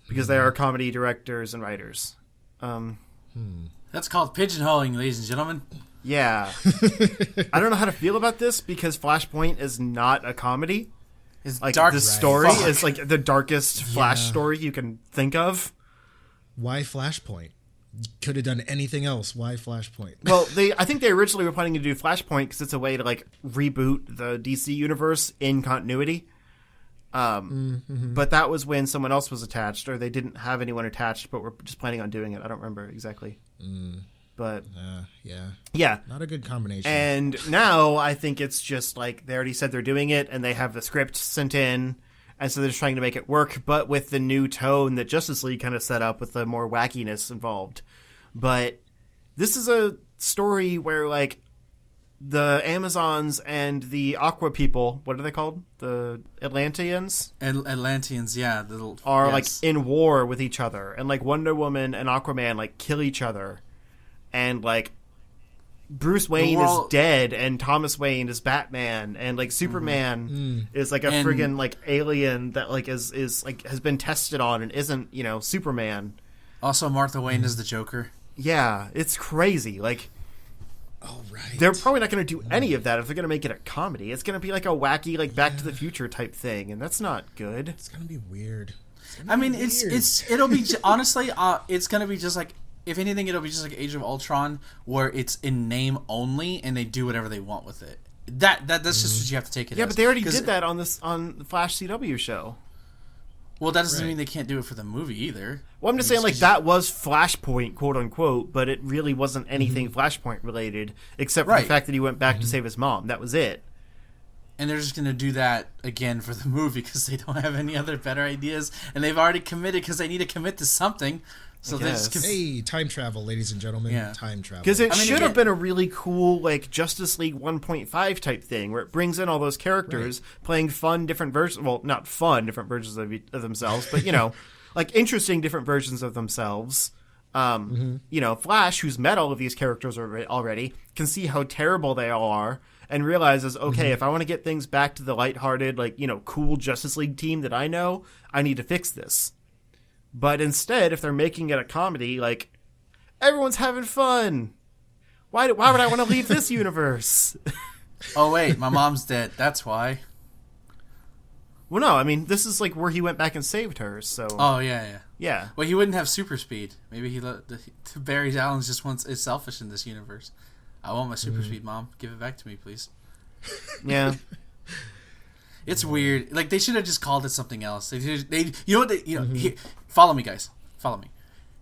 because they are comedy directors and writers. That's called pigeonholing, ladies and gentlemen. Yeah. I don't know how to feel about this because Flashpoint is not a comedy. It's like dark. the story Fuck. is like the darkest Flash Yeah. story you can think of. Why Flashpoint? Could have done anything else. Why Flashpoint? Well, I think they originally were planning to do Flashpoint because it's a way to like reboot the DC universe in continuity. But that was when someone else was attached, or they didn't have anyone attached, but were just planning on doing it. I don't remember exactly. But Yeah. Not a good combination. and now I think it's just like they already said they're doing it, and they have the script sent in, and so they're just trying to make it work, but with the new tone that Justice League kind of set up with the more wackiness involved. But this is a story where like the Amazons and the Aqua people, what are they called? The Atlanteans? Atlanteans, yeah. Are like in war with each other, and like Wonder Woman and Aquaman like kill each other, and like Bruce Wayne is dead, and Thomas Wayne is Batman, and like Superman is like a friggin' like alien that like is like has been tested on and isn't, you know, Superman. Also, Martha Wayne is the Joker. Yeah, it's crazy. Like, oh right, they're probably not going to do any of that if they're going to make it a comedy. It's going to be like a wacky like Back to the Future type thing, and that's not good. It's gonna be weird. I mean, it'll be honestly, it's gonna be just like, if anything, it'll be just like Age of Ultron, where it's in name only, and they do whatever they want with it. That's just what you have to take it. Yeah, as. but they already did that on the Flash CW show. Well, that doesn't mean they can't do it for the movie either. Well, I'm just saying, like, that was Flashpoint, quote unquote, but it really wasn't anything Flashpoint related, except for the fact that he went back to save his mom. That was it. And they're just going to do that again for the movie because they don't have any other better ideas, and they've already committed because they need to commit to something. So they just hey, time travel, ladies and gentlemen. Yeah. Time travel. Because it should have been a really cool, like, Justice League 1.5 type thing, where it brings in all those characters playing fun, different versions. Well, not fun, different versions of themselves, but, you know, like, interesting different versions of themselves. You know, Flash, who's met all of these characters already, can see how terrible they all are, and realizes, okay, if I want to get things back to the lighthearted, like, you know, cool Justice League team that I know, I need to fix this. But instead, if they're making it a comedy, like, everyone's having fun. Why would I want to leave this universe? Oh, wait, my mom's dead. That's why. Well, no, I mean, this is, like, where he went back and saved her, so... Oh, yeah. Yeah. Well, he wouldn't have super speed. Maybe Barry Allen just is selfish in this universe. I want my super speed, Mom. Give it back to me, please. Yeah. It's weird. Like, they should have just called it something else. They you know what? Follow me, guys. Follow me.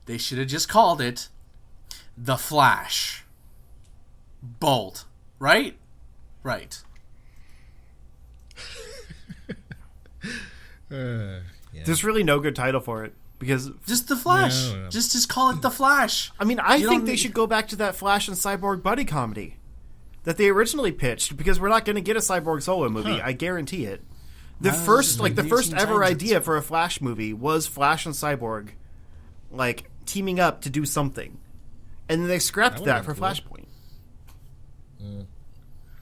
They should have just called it The Flash. Bold. Right? Right. There's really no good title for it, because... Just The Flash. No. Just call it The Flash. I mean, I think they should go back to that Flash and Cyborg buddy comedy that they originally pitched, because we're not going to get a Cyborg solo movie. I guarantee it. The first ever idea for a Flash movie was Flash and Cyborg, like, teaming up to do something. And then they scrapped that for Flashpoint.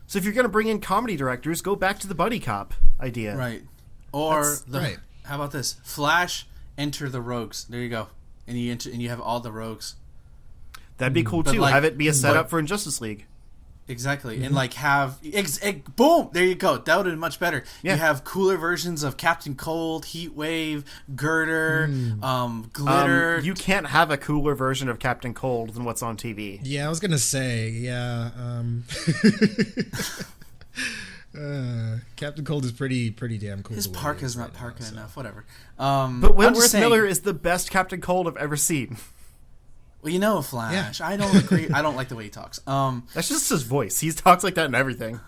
So if you're going to bring in comedy directors, go back to the buddy cop idea. Right. Or how about this? Flash, Enter the Rogues. There you go. And you have all the rogues. That'd be cool too. Like, have it be a setup for Injustice League. Exactly, and like have boom, there you go. That would have been much better. Yeah. You have cooler versions of Captain Cold, Heatwave, Girder, Glitter. You can't have a cooler version of Captain Cold than what's on TV. Yeah, I was gonna say, Captain Cold is pretty damn cool. His parka's not parka enough. Whatever. But Wentworth Miller is the best Captain Cold I've ever seen. Well, you know, Flash. Yeah. I don't agree. I don't like the way he talks. That's just his voice. He talks like that in everything.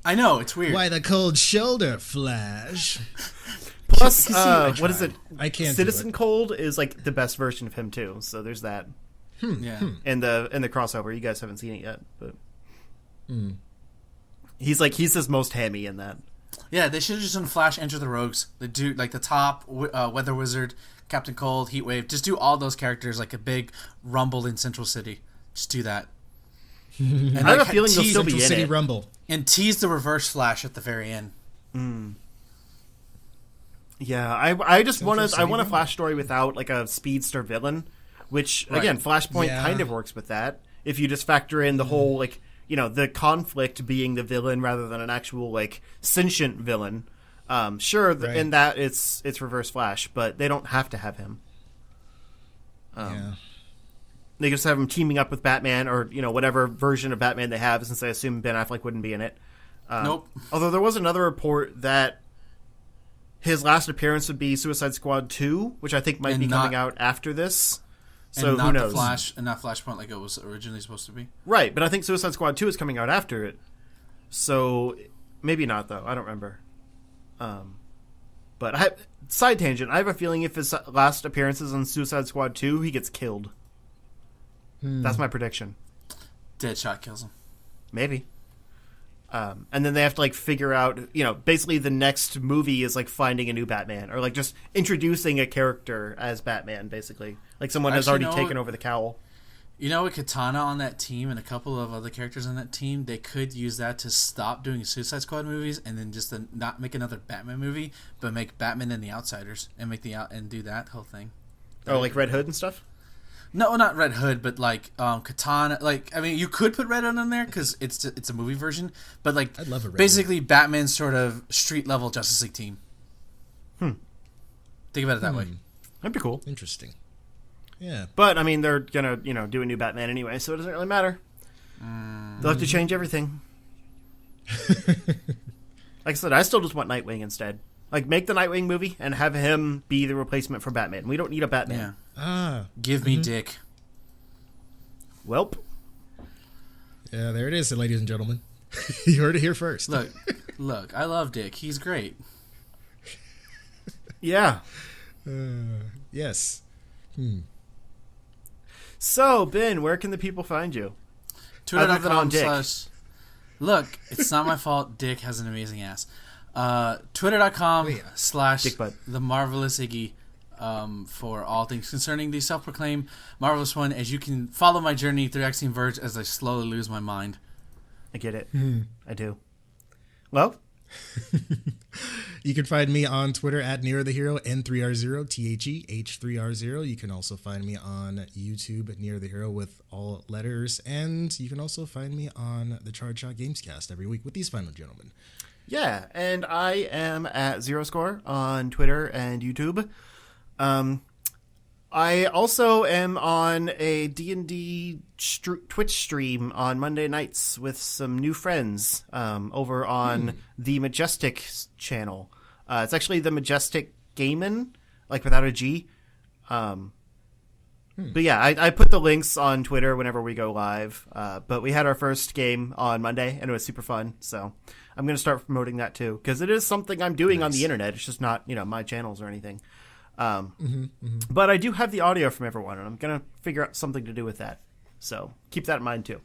I know, it's weird. Why the cold shoulder, Flash? Plus, what is it? I can't. Citizen Cold is like the best version of him too. So there's that. Yeah. In the crossover, you guys haven't seen it yet, but he's his most hammy in that. Yeah, they should have just done Flash Enter the Rogues. They do like the top Weather Wizard, Captain Cold, Heatwave. Just do all those characters like a big rumble in Central City. Just do that. And I have a feeling they'll still be in City it. Rumble. And tease the Reverse Flash at the very end. Yeah, I just want a Flash story without like a speedster villain, which again Flashpoint kind of works with that. If you just factor in the whole like, you know, the conflict being the villain rather than an actual like sentient villain. Sure, Right. in that it's Reverse Flash, but they don't have to have him. Yeah. They just have him teaming up with Batman, or whatever version of Batman they have, since I assume Ben Affleck wouldn't be in it. Nope. Although there was another report that his last appearance would be Suicide Squad 2, which I think might be coming out after this. So and not who knows? The Flash, and not Flashpoint like it was originally supposed to be. Right, but I think Suicide Squad 2 is coming out after it. So maybe not, though. I don't remember. But side tangent, I have a feeling if his last appearances on Suicide Squad 2, he gets killed. That's my prediction. Deadshot kills him. Maybe. And then they have to figure out, basically the next movie is finding a new Batman, or just introducing a character as Batman, basically. Someone has already taken over the cowl. With Katana on that team and a couple of other characters on that team, they could use that to stop doing Suicide Squad movies and then just not make another Batman movie, but make Batman and the Outsiders and and do that whole thing. Oh, like Red Hood and stuff? No, not Red Hood, but Katana. You could put Red Hood in there because it's a movie version, but I'd love a Red basically Hood. Batman's sort of street level Justice League team. Think about it that way. That'd be cool. Interesting. Yeah. But they're gonna do a new Batman anyway, so it doesn't really matter. They'll have to change everything. Like I said, I still just want Nightwing instead. Make the Nightwing movie and have him be the replacement for Batman. We don't need a Batman. Yeah. Give me Dick. Welp. Yeah, there it is, ladies and gentlemen. You heard it here first. Look, I love Dick. He's great. Yeah. Yes. So, Ben, where can the people find you? Twitter.com/ Look, it's not my fault. Dick has an amazing ass. Twitter.com/ Dick butt. The Marvelous Iggy for all things concerning the self-proclaimed Marvelous One, as you can follow my journey through Axiom Verge as I slowly lose my mind. I get it. I do. Well? You can find me on Twitter at Nero the Hero, N3R0, THEH3R0. You can also find me on YouTube, Nero the Hero, with all letters. And you can also find me on the Charge Shot Gamescast every week with these final gentlemen. Yeah, and I am at Zero Score on Twitter and YouTube. I also am on a D&D Twitch stream on Monday nights with some new friends over on the Majestic channel. It's actually the Majestic Gamin', without a G. But yeah, I put the links on Twitter whenever we go live. But we had our first game on Monday, and it was super fun. So I'm going to start promoting that too, because it is something I'm doing on the internet. It's just not, my channels or anything. But I do have the audio from everyone, and I'm going to figure out something to do with that. So keep that in mind too.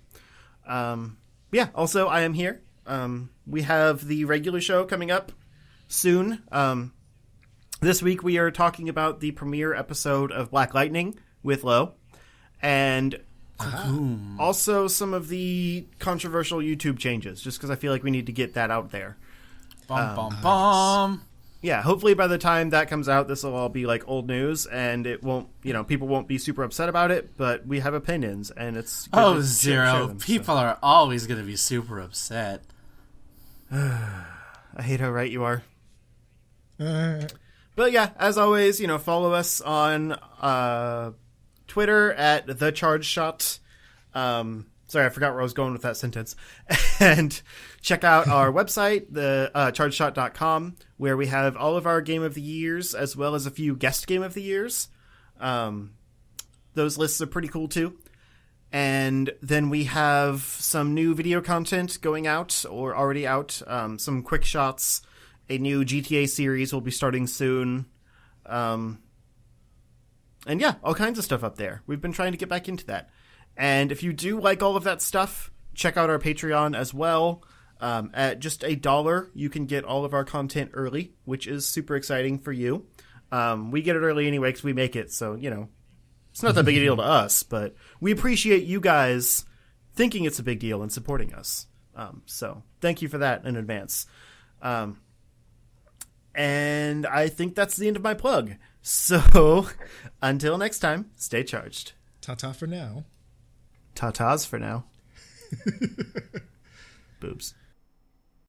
Yeah, also I am here. We have the regular show coming up soon. This week we are talking about the premiere episode of Black Lightning with Lo, and also some of the controversial YouTube changes, just because I feel like we need to get that out there. Bomb. Yeah, hopefully by the time that comes out, this will all be old news, and it won't, people won't be super upset about it, but we have opinions, and it's good to Zero. share them, People are always going to be super upset. I hate how right you are. But yeah, as always, follow us on Twitter at The Charge Shot. Sorry, I forgot where I was going with that sentence. And check out our website, the chargeshot.com, where we have all of our Game of the Years, as well as a few guest Game of the Years. Those lists are pretty cool, too. And then we have some new video content going out, or already out. Some quick shots. A new GTA series will be starting soon. And yeah, all kinds of stuff up there. We've been trying to get back into that. And if you do like all of that stuff, check out our Patreon as well. At just $1, you can get all of our content early, which is super exciting for you. We get it early anyway because we make it, so, it's not that big a deal to us, but we appreciate you guys thinking it's a big deal and supporting us. So thank you for that in advance. And I think that's the end of my plug. So until next time, stay charged. Ta-ta for now. Ta-tas for now. Boobs.